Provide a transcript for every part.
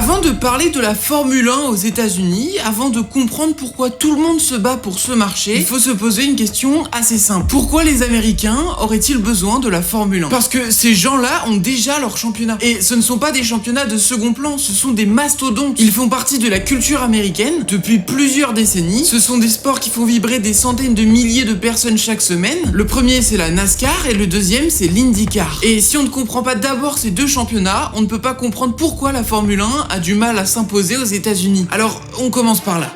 Avant de parler de la Formule 1 aux États-Unis, avant de comprendre pourquoi tout le monde se bat pour ce marché, il faut se poser une question assez simple. Pourquoi les Américains auraient-ils besoin de la Formule 1? Parce que ces gens-là ont déjà leur championnat. Et ce ne sont pas des championnats de second plan, ce sont des mastodontes. Ils font partie de la culture américaine depuis plusieurs décennies. Ce sont des sports qui font vibrer des centaines de milliers de personnes chaque semaine. Le premier, c'est la NASCAR et le deuxième, c'est l'IndyCar. Et si on ne comprend pas d'abord ces deux championnats, on ne peut pas comprendre pourquoi la Formule 1 a du mal à s'imposer aux États-Unis. Alors, on commence par là.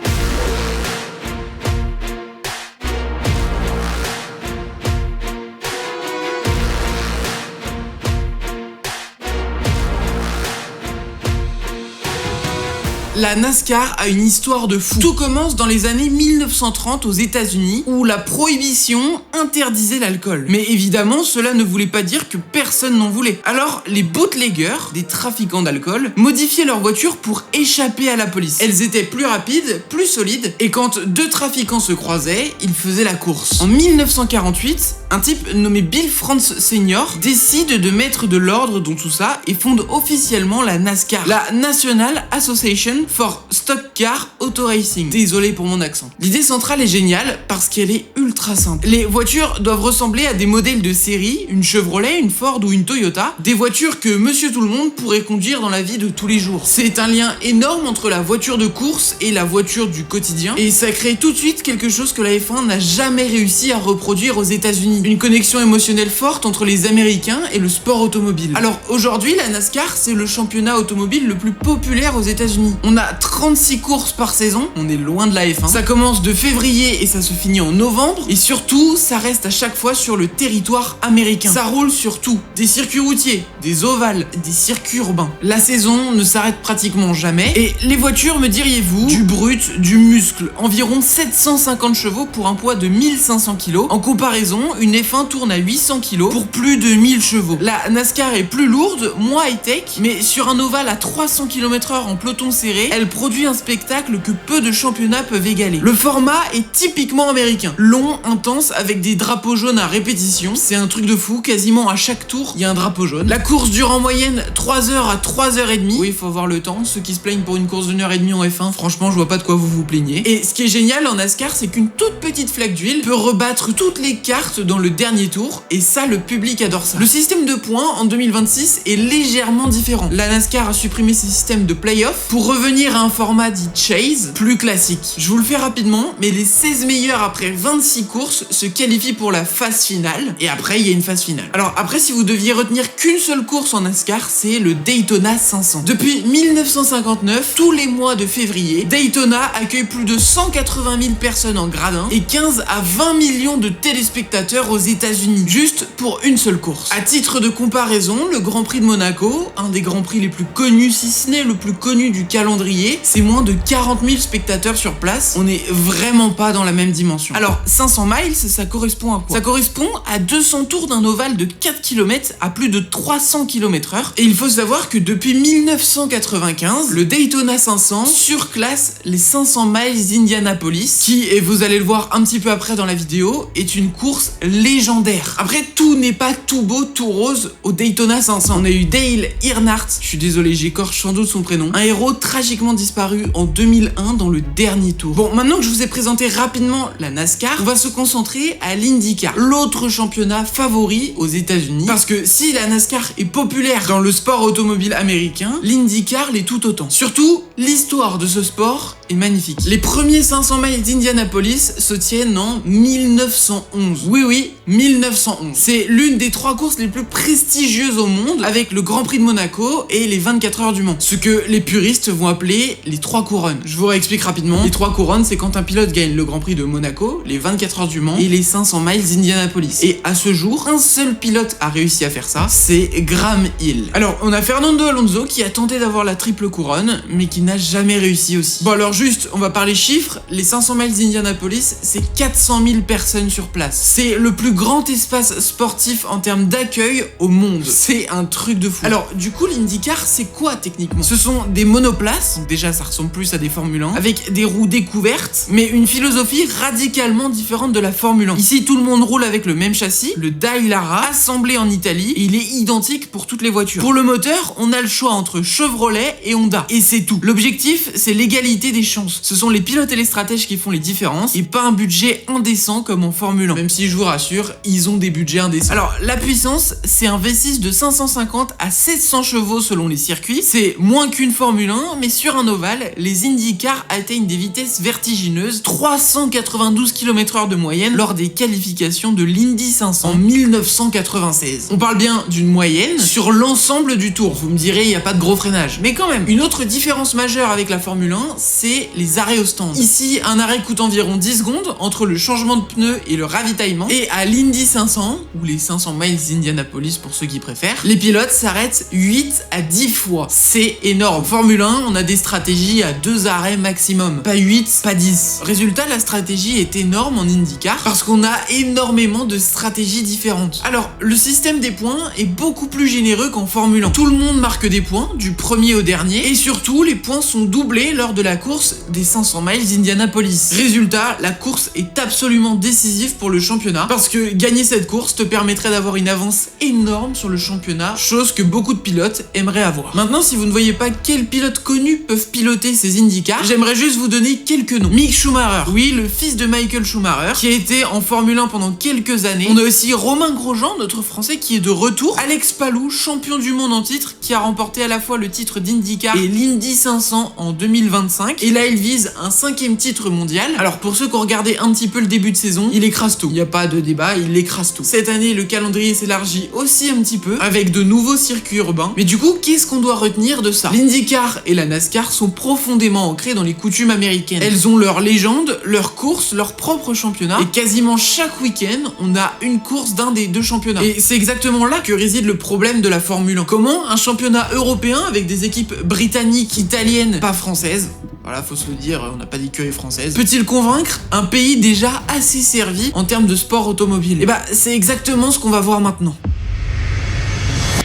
La NASCAR a une histoire de fou. Tout commence dans les années 1930 aux États-Unis où la prohibition interdisait l'alcool. Mais évidemment, cela ne voulait pas dire que personne n'en voulait. Alors, les bootleggers, des trafiquants d'alcool, modifiaient leurs voitures pour échapper à la police. Elles étaient plus rapides, plus solides, et quand deux trafiquants se croisaient, ils faisaient la course. En 1948, un type nommé Bill France Sr. décide de mettre de l'ordre dans tout ça et fonde officiellement la NASCAR, la National Association for Stock Car Auto Racing. Désolé pour mon accent. L'idée centrale est géniale parce qu'elle est ultra simple. Les voitures doivent ressembler à des modèles de série, une Chevrolet, une Ford ou une Toyota, des voitures que Monsieur Tout-le-Monde pourrait conduire dans la vie de tous les jours. C'est un lien énorme entre la voiture de course et la voiture du quotidien, et ça crée tout de suite quelque chose que la F1 n'a jamais réussi à reproduire aux États-Unis. Une connexion émotionnelle forte entre les Américains et le sport automobile. Alors aujourd'hui, la NASCAR, c'est le championnat automobile le plus populaire aux États-Unis. On a 36 courses par saison, on est loin de la F1. Ça commence de février et ça se finit en novembre, et surtout, ça reste à chaque fois sur le territoire américain. Ça roule sur tout, des circuits routiers, des ovales, des circuits urbains. La saison ne s'arrête pratiquement jamais, et les voitures, me diriez-vous, du brut, du muscle, environ 750 chevaux pour un poids de 1500 kg. En comparaison, une F1 tourne à 800 kg pour plus de 1000 chevaux. La NASCAR est plus lourde, moins high-tech, mais sur un ovale à 300 km/h en peloton serré, elle produit un spectacle que peu de championnats peuvent égaler. Le format est typiquement américain. Long, intense, avec des drapeaux jaunes à répétition. C'est un truc de fou, quasiment à chaque tour, il y a un drapeau jaune. La course dure en moyenne 3h à 3h30. Oui, il faut avoir le temps. Ceux qui se plaignent pour une course d'1h30 en F1, franchement, je vois pas de quoi vous vous plaignez. Et ce qui est génial en NASCAR, c'est qu'une toute petite flaque d'huile peut rebattre toutes les cartes dans le dernier tour, et ça, le public adore ça. Le système de points, en 2026, est légèrement différent. La NASCAR a supprimé ses systèmes de play-off pour revenir à un format dit chase, plus classique. Je vous le fais rapidement, mais les 16 meilleurs après 26 courses se qualifient pour la phase finale, et après il y a une phase finale. Alors après, si vous deviez retenir qu'une seule course en NASCAR, c'est le Daytona 500. Depuis 1959, tous les mois de février, Daytona accueille plus de 180 000 personnes en gradin et 15 à 20 millions de téléspectateurs aux États-Unis, juste pour une seule course. À titre de comparaison, le Grand Prix de Monaco, un des grands prix les plus connus, si ce n'est le plus connu du calendrier, c'est moins de 40 000 spectateurs sur place. On n'est vraiment pas dans la même dimension. Alors 500 miles, ça correspond à quoi? Ça correspond à 200 tours d'un ovale de 4 km à plus de 300 km/h. Et il faut savoir que depuis 1995, le Daytona 500 surclasse les 500 miles d'Indianapolis, qui, et vous allez le voir un petit peu après dans la vidéo, est une course légendaire. Après, tout n'est pas tout beau, tout rose au Daytona 500. On a eu Dale Earnhardt, je suis désolé, j'écorche sans doute son prénom, un héros tragiquement disparu en 2001 dans le dernier tour. Bon, maintenant que je vous ai présenté rapidement la NASCAR, on va se concentrer à l'IndyCar, l'autre championnat favori aux États-Unis. Parce que si la NASCAR est populaire dans le sport automobile américain, l'IndyCar l'est tout autant. Surtout, l'histoire de ce sport est magnifique. Les premiers 500 miles d'Indianapolis se tiennent en 1911. Oui, 1911. C'est l'une des 3 courses les plus prestigieuses au monde, avec le Grand Prix de Monaco et les 24 heures du Mans. Ce que les puristes vont appeler les 3 couronnes. Je vous réexplique rapidement. Les 3 couronnes, c'est quand un pilote gagne le Grand Prix de Monaco, les 24 heures du Mans et les 500 miles d'Indianapolis. Et à ce jour, un seul pilote a réussi à faire ça, c'est Graham Hill. Alors, on a Fernando Alonso qui a tenté d'avoir la triple couronne, mais qui n'a jamais réussi aussi. Bon alors, juste, on va parler chiffres, les 500 miles d'Indianapolis, c'est 400 000 personnes sur place. C'est le plus grand espace sportif en termes d'accueil au monde. C'est un truc de fou. Alors, du coup, l'IndyCar, c'est quoi techniquement? Ce sont des monoplaces, donc déjà ça ressemble plus à des Formule 1, avec des roues découvertes, mais une philosophie radicalement différente de la Formule 1. Ici, tout le monde roule avec le même châssis, le Dallara, assemblé en Italie, et il est identique pour toutes les voitures. Pour le moteur, on a le choix entre Chevrolet et Honda, et c'est tout. L'objectif, c'est l'égalité des chances. Ce sont les pilotes et les stratèges qui font les différences, et pas un budget indécent comme en Formule 1. Même si je vous rassure, ils ont des budgets indécents. Alors, la puissance, c'est un V6 de 550 à 700 chevaux selon les circuits. C'est moins qu'une Formule 1, mais sur un ovale, les IndyCar atteignent des vitesses vertigineuses, 392 km/h de moyenne lors des qualifications de l'Indy 500 en 1996. On parle bien d'une moyenne sur l'ensemble du tour. Vous me direz, il n'y a pas de gros freinage. Mais quand même, une autre différence majeure avec la Formule 1, c'est les arrêts au stand. Ici, un arrêt coûte environ 10 secondes entre le changement de pneus et le ravitaillement. Et à l'Indy 500, ou les 500 miles d'Indianapolis pour ceux qui préfèrent, les pilotes s'arrêtent 8 à 10 fois. C'est énorme. Formule 1, on a des stratégies à 2 arrêts maximum. Pas 8, pas 10. Résultat, la stratégie est énorme en IndyCar parce qu'on a énormément de stratégies différentes. Alors, le système des points est beaucoup plus généreux qu'en Formule 1. Tout le monde marque des points, du premier au dernier, et surtout, les points sont doublés lors de la course des 500 miles d'Indianapolis. Résultat, la course est absolument décisive pour le championnat parce que gagner cette course te permettrait d'avoir une avance énorme sur le championnat, chose que beaucoup de pilotes aimeraient avoir. Maintenant, si vous ne voyez pas quels pilotes connus peuvent piloter ces IndyCar, j'aimerais juste vous donner quelques noms. Mick Schumacher, oui, le fils de Michael Schumacher, qui a été en Formule 1 pendant quelques années. On a aussi Romain Grosjean, notre Français, qui est de retour. Alex Palou, champion du monde en titre, qui a remporté à la fois le titre d'IndyCar et l'Indy 500 en 2025. Et là, il vise un 5e titre mondial. Alors, pour ceux qui ont regardé un petit peu le début de saison, il écrase tout. Il n'y a pas de débat, il écrase tout. Cette année, le calendrier s'élargit aussi un petit peu, avec de nouveaux circuits urbains. Mais du coup, qu'est-ce qu'on doit retenir de ça? L'IndyCar et la NASCAR sont profondément ancrées dans les coutumes américaines. Elles ont leur légende, leur course, leur propre championnat, et quasiment chaque week-end, on a une course d'un des deux championnats. Et c'est exactement là que réside le problème de la Formule 1. Comment un championnat européen avec des équipes britanniques, italiennes, pas françaises, voilà, faut se le dire, on n'a pas d'écurie française, peut-il convaincre un pays déjà assez servi en termes de sport automobile? Et bah, c'est exactement ce qu'on va voir maintenant.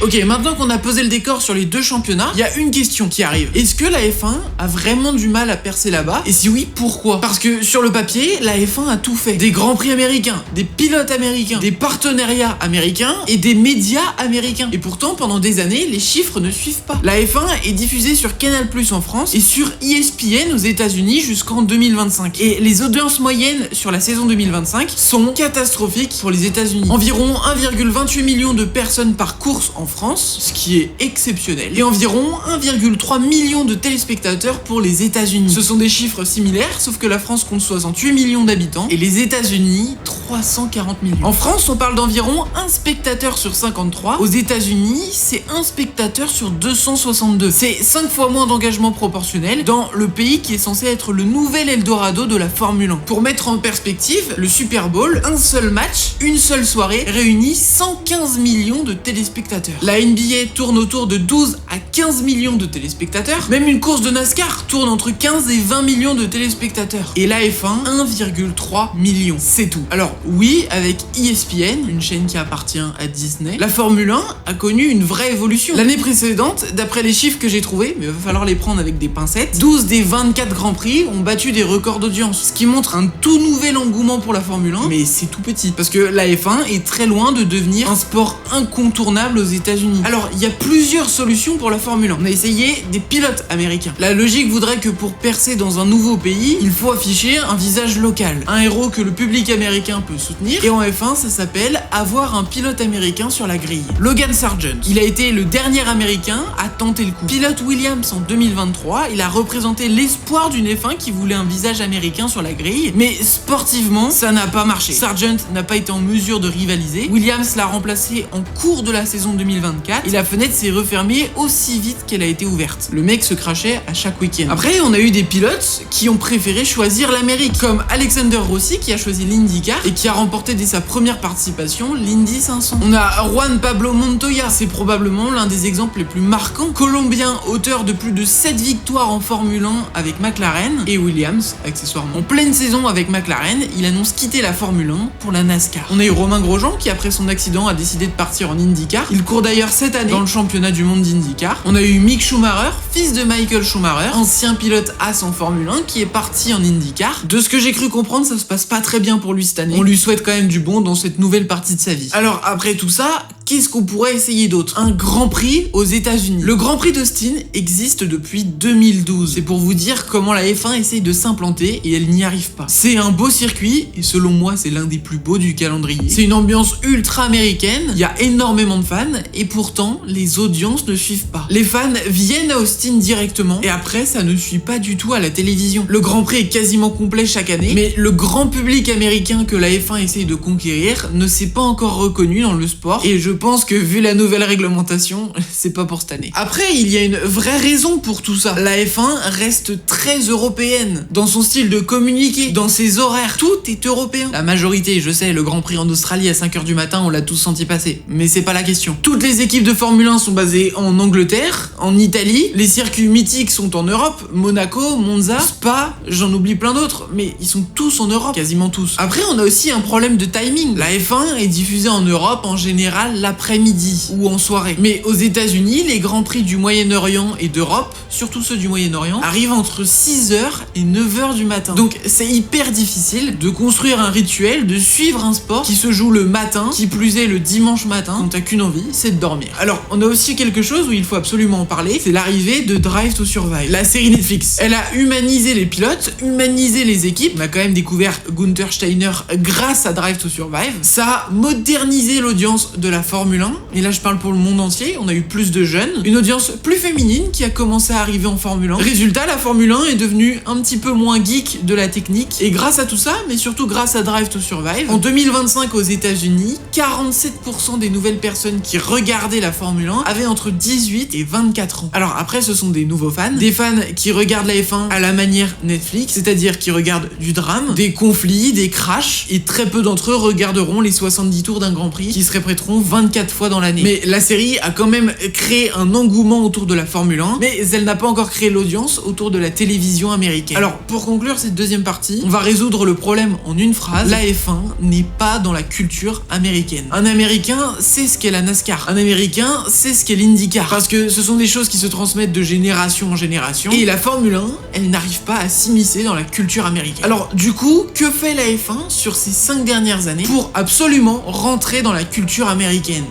Ok, maintenant qu'on a posé le décor sur les deux championnats, il y a une question qui arrive. Est-ce que la F1 a vraiment du mal à percer là-bas? Et si oui, pourquoi? Parce que sur le papier, la F1 a tout fait. Des grands prix américains, des pilotes américains, des partenariats américains et des médias américains. Et pourtant, pendant des années, les chiffres ne suivent pas. La F1 est diffusée sur Canal+ en France et sur ESPN aux États-Unis jusqu'en 2025. Et les audiences moyennes sur la saison 2025 sont catastrophiques pour les États-Unis. Environ 1,28 million de personnes par course en France, ce qui est exceptionnel, et environ 1,3 million de téléspectateurs pour les États-Unis. Ce sont des chiffres similaires, sauf que la France compte 68 millions d'habitants et les États-Unis 340 millions. En France, on parle d'environ 1 spectateur sur 53. Aux États-Unis, c'est 1 spectateur sur 262. C'est 5 fois moins d'engagement proportionnel dans le pays qui est censé être le nouvel Eldorado de la Formule 1. Pour mettre en perspective, le Super Bowl, un seul match, une seule soirée, réunit 115 millions de téléspectateurs. La NBA tourne autour de 12 à 15 millions de téléspectateurs. Même une course de NASCAR tourne entre 15 et 20 millions de téléspectateurs. Et la F1, 1,3 million. C'est tout. Alors oui, avec ESPN, une chaîne qui appartient à Disney, la Formule 1 a connu une vraie évolution. L'année précédente, d'après les chiffres que j'ai trouvés, mais il va falloir les prendre avec des pincettes, 12 des 24 grands prix ont battu des records d'audience. Ce qui montre un tout nouvel engouement pour la Formule 1, mais c'est tout petit. Parce que la F1 est très loin de devenir un sport incontournable aux États-Unis. Alors, il y a plusieurs solutions pour la Formule 1. On a essayé des pilotes américains. La logique voudrait que pour percer dans un nouveau pays, il faut afficher un visage local, un héros que le public américain peut soutenir. Et en F1, ça s'appelle avoir un pilote américain sur la grille. Logan Sargent, il a été le dernier américain à tenter le coup. Pilote Williams en 2023, il a représenté l'espoir d'une F1 qui voulait un visage américain sur la grille, mais sportivement, ça n'a pas marché. Sargent n'a pas été en mesure de rivaliser. Williams l'a remplacé en cours de la saison 2023 2024 et la fenêtre s'est refermée aussi vite qu'elle a été ouverte. Le mec se crachait à chaque week-end. Après, on a eu des pilotes qui ont préféré choisir l'Amérique, comme Alexander Rossi qui a choisi l'IndyCar et qui a remporté dès sa première participation l'Indy 500. On a Juan Pablo Montoya, c'est probablement l'un des exemples les plus marquants, colombien, auteur de plus de 7 victoires en Formule 1 avec McLaren et Williams, accessoirement. En pleine saison avec McLaren, il annonce quitter la Formule 1 pour la NASCAR. On a eu Romain Grosjean qui, après son accident, a décidé de partir en IndyCar. Il court d'ailleurs cette année dans le championnat du monde d'IndyCar. On a eu Mick Schumacher, fils de Michael Schumacher, ancien pilote As en Formule 1, qui est parti en IndyCar. De ce que j'ai cru comprendre, ça se passe pas très bien pour lui cette année. On lui souhaite quand même du bon dans cette nouvelle partie de sa vie. Alors après tout ça, qu'est-ce qu'on pourrait essayer d'autre? Un Grand Prix aux États-Unis. Le Grand Prix d'Austin existe depuis 2012. C'est pour vous dire comment la F1 essaye de s'implanter et elle n'y arrive pas. C'est un beau circuit et selon moi, c'est l'un des plus beaux du calendrier. C'est une ambiance ultra américaine, il y a énormément de fans et pourtant, les audiences ne suivent pas. Les fans viennent à Austin directement et après, ça ne suit pas du tout à la télévision. Le Grand Prix est quasiment complet chaque année, mais le grand public américain que la F1 essaye de conquérir ne s'est pas encore reconnu dans le sport et je pense que vu la nouvelle réglementation, c'est pas pour cette année. Après, il y a une vraie raison pour tout ça. La F1 reste très européenne dans son style de communiquer, dans ses horaires. Tout est européen. La majorité, je sais, le Grand Prix en Australie à 5h du matin, on l'a tous senti passer. Mais c'est pas la question. Toutes les équipes de Formule 1 sont basées en Angleterre, en Italie. Les circuits mythiques sont en Europe. Monaco, Monza, Spa, j'en oublie plein d'autres. Mais ils sont tous en Europe. Quasiment tous. Après, on a aussi un problème de timing. La F1 est diffusée en Europe en général l'après-midi ou en soirée. Mais aux États-Unis, les Grands Prix du Moyen-Orient et d'Europe, surtout ceux du Moyen-Orient, arrivent entre 6h et 9h du matin. Donc c'est hyper difficile de construire un rituel, de suivre un sport qui se joue le matin, qui plus est le dimanche matin, quand t'as qu'une envie, c'est de dormir. Alors, on a aussi quelque chose où il faut absolument en parler, c'est l'arrivée de Drive to Survive, la série Netflix. Elle a humanisé les pilotes, humanisé les équipes, on a quand même découvert Gunther Steiner grâce à Drive to Survive. Ça a modernisé l'audience de la Formule 1, et là je parle pour le monde entier, on a eu plus de jeunes, une audience plus féminine qui a commencé à arriver en Formule 1. Résultat, la Formule 1 est devenue un petit peu moins geek de la technique, et grâce à tout ça, mais surtout grâce à Drive to Survive, en 2025 aux États-Unis, 47% des nouvelles personnes qui regardaient la Formule 1 avaient entre 18 et 24 ans. Alors après, ce sont des nouveaux fans, des fans qui regardent la F1 à la manière Netflix, c'est-à-dire qui regardent du drame, des conflits, des crashs, et très peu d'entre eux regarderont les 70 tours d'un Grand Prix qui se répéteront 24 fois dans l'année. Mais la série a quand même créé un engouement autour de la Formule 1, mais elle n'a pas encore créé l'audience autour de la télévision américaine. Alors, pour conclure cette deuxième partie, on va résoudre le problème en une phrase. La F1 n'est pas dans la culture américaine. Un Américain sait ce qu'est la NASCAR. Un Américain sait ce qu'est l'IndyCar. Parce que ce sont des choses qui se transmettent de génération en génération. Et la Formule 1, elle n'arrive pas à s'immiscer dans la culture américaine. Alors, du coup, que fait la F1 sur ces 5 dernières années pour absolument rentrer dans la culture américaine ?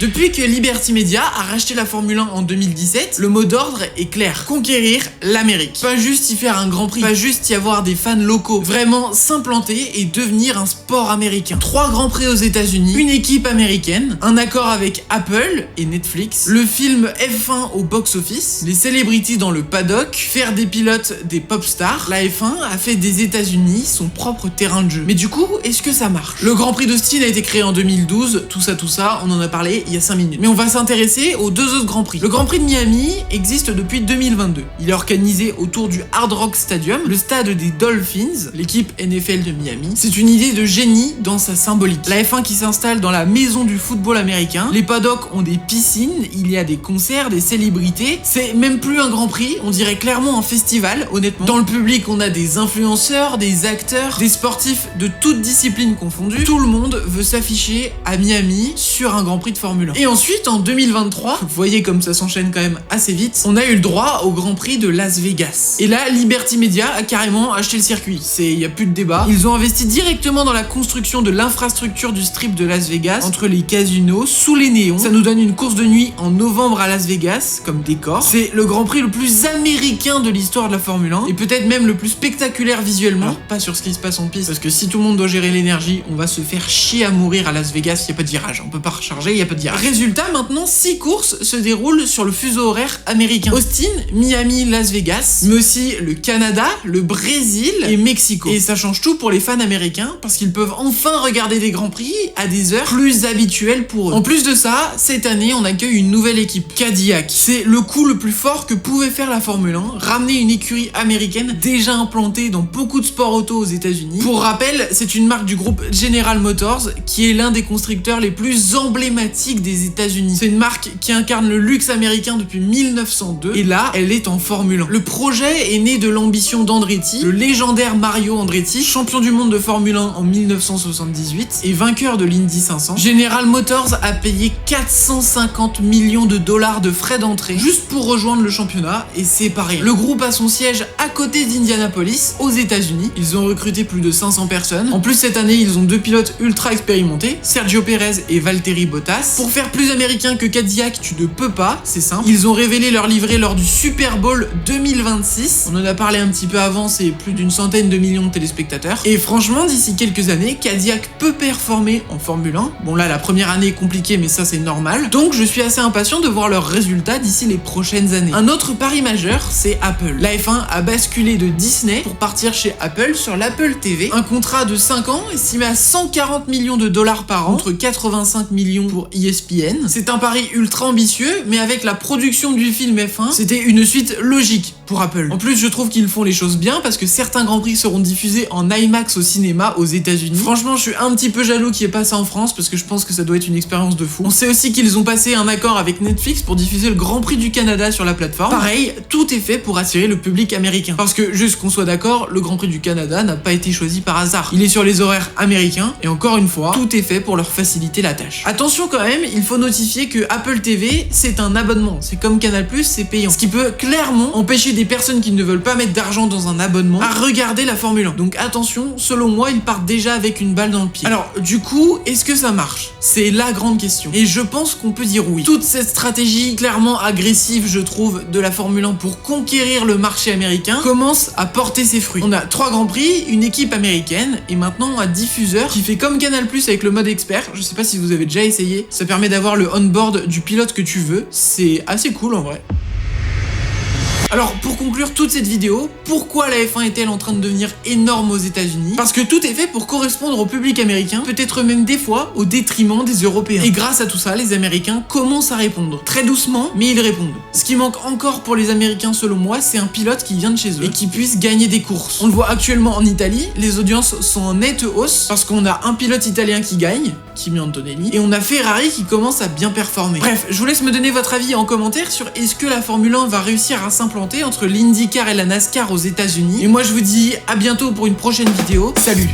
Depuis que Liberty Media a racheté la Formule 1 en 2017, le mot d'ordre est clair. Conquérir l'Amérique. Pas juste y faire un Grand Prix, pas juste y avoir des fans locaux. Vraiment s'implanter et devenir un sport américain. 3 Grands Prix aux États-Unis, une équipe américaine, un accord avec Apple et Netflix, le film F1 au box-office, les celebrities dans le paddock, faire des pilotes des pop stars. La F1 a fait des États-Unis son propre terrain de jeu. Mais du coup, est-ce que ça marche? Le Grand Prix d'Austin a été créé en 2012, tout ça, on en a parlé il y a 5 minutes. Mais on va s'intéresser aux 2 autres Grands Prix. Le Grand Prix de Miami existe depuis 2022. Il est organisé autour du Hard Rock Stadium, le stade des Dolphins, l'équipe NFL de Miami. C'est une idée de génie dans sa symbolique. La F1 qui s'installe dans la maison du football américain. Les paddocks ont des piscines, il y a des concerts, des célébrités. C'est même plus un Grand Prix, on dirait clairement un festival, honnêtement. Dans le public, on a des influenceurs, des acteurs, des sportifs de toutes disciplines confondues. Tout le monde veut s'afficher à Miami sur un Grand Prix de Formule 1. Et ensuite, en 2023, vous voyez comme ça s'enchaîne quand même assez vite, on a eu le droit au Grand Prix de Las Vegas. Et là, Liberty Media a carrément acheté le circuit. Il y a plus de débat. Ils ont investi directement dans la construction de l'infrastructure du strip de Las Vegas, entre les casinos, sous les néons. Ça nous donne une course de nuit en novembre à Las Vegas, comme décor. C'est le Grand Prix le plus américain de l'histoire de la Formule 1, et peut-être même le plus spectaculaire visuellement. Alors, pas sur ce qui se passe en piste, parce que si tout le monde doit gérer l'énergie, on va se faire chier à mourir à Las Vegas, il y a pas de virage. On peut pas recharger, il y a pas de Cadillac. Résultat, maintenant 6 courses se déroulent sur le fuseau horaire américain. Austin, Miami, Las Vegas, mais aussi le Canada, le Brésil et Mexico. Et ça change tout pour les fans américains parce qu'ils peuvent enfin regarder des grands prix à des heures plus habituelles pour eux. En plus de ça, cette année, on accueille une nouvelle équipe, Cadillac. C'est le coup le plus fort que pouvait faire la Formule 1, ramener une écurie américaine déjà implantée dans beaucoup de sports auto aux États-Unis. Pour rappel, c'est une marque du groupe General Motors qui est l'un des constructeurs les plus emblématiques des États-Unis. C'est une marque qui incarne le luxe américain depuis 1902 et là, elle est en Formule 1. Le projet est né de l'ambition d'Andretti, le légendaire Mario Andretti, champion du monde de Formule 1 en 1978 et vainqueur de l'Indy 500. General Motors a payé 450 millions de dollars de frais d'entrée juste pour rejoindre le championnat et c'est pas rien. Le groupe a son siège à côté d'Indianapolis, aux États-Unis. Ils ont recruté plus de 500 personnes. En plus, cette année, ils ont 2 pilotes ultra expérimentés, Sergio Perez et Valtteri Bottas. Pour faire plus américain que Cadillac, tu ne peux pas, c'est simple. Ils ont révélé leur livret lors du Super Bowl 2026. On en a parlé un petit peu avant, c'est plus d'une centaine de millions de téléspectateurs. Et franchement, d'ici quelques années, Cadillac peut performer en Formule 1. Bon là, la première année est compliquée, mais ça c'est normal. Donc je suis assez impatient de voir leurs résultats d'ici les prochaines années. Un autre pari majeur, c'est Apple. La F1 a basculé de Disney pour partir chez Apple sur l'Apple TV. Un contrat de 5 ans estimé à 140 millions de dollars par an, contre 85 millions pour ESPN. C'est un pari ultra ambitieux, mais avec la production du film F1, c'était une suite logique pour Apple. En plus, je trouve qu'ils font les choses bien parce que certains grands prix seront diffusés en IMAX au cinéma aux États-Unis. Franchement, je suis un petit peu jaloux qu'il n'y ait pas ça en France parce que je pense que ça doit être une expérience de fou. On sait aussi qu'ils ont passé un accord avec Netflix pour diffuser le Grand Prix du Canada sur la plateforme. Pareil, tout est fait pour attirer le public américain. Parce que, juste qu'on soit d'accord, le Grand Prix du Canada n'a pas été choisi par hasard. Il est sur les horaires américains et encore une fois, tout est fait pour leur faciliter la tâche. Attention quand même, il faut notifier que Apple TV, c'est un abonnement. C'est comme Canal+, c'est payant. Ce qui peut clairement empêcher des personnes qui ne veulent pas mettre d'argent dans un abonnement à regarder la Formule 1. Donc attention, selon moi, ils partent déjà avec une balle dans le pied. Alors, du coup, est-ce que ça marche? C'est la grande question. Et je pense qu'on peut dire oui. Toute cette stratégie clairement agressive, je trouve, de la Formule 1 pour conquérir le marché américain commence à porter ses fruits. On a 3 grands prix, une équipe américaine et maintenant un diffuseur qui fait comme Canal+ avec le mode expert. Je sais pas si vous avez déjà essayé. Ça permet d'avoir le on-board du pilote que tu veux. C'est assez cool en vrai. Alors, pour conclure toute cette vidéo, pourquoi la F1 est-elle en train de devenir énorme aux États-Unis? Parce que tout est fait pour correspondre au public américain, peut-être même des fois au détriment des Européens. Et grâce à tout ça, les Américains commencent à répondre. Très doucement, mais ils répondent. Ce qui manque encore pour les Américains, selon moi, c'est un pilote qui vient de chez eux et qui puisse gagner des courses. On le voit actuellement en Italie, les audiences sont en nette hausse parce qu'on a un pilote italien qui gagne, Kimi Antonelli, et on a Ferrari qui commence à bien performer. Bref, je vous laisse me donner votre avis en commentaire sur est-ce que la Formule 1 va réussir à s'implanter entre l'IndyCar et la NASCAR aux États-Unis. Et moi je vous dis à bientôt pour une prochaine vidéo. Salut!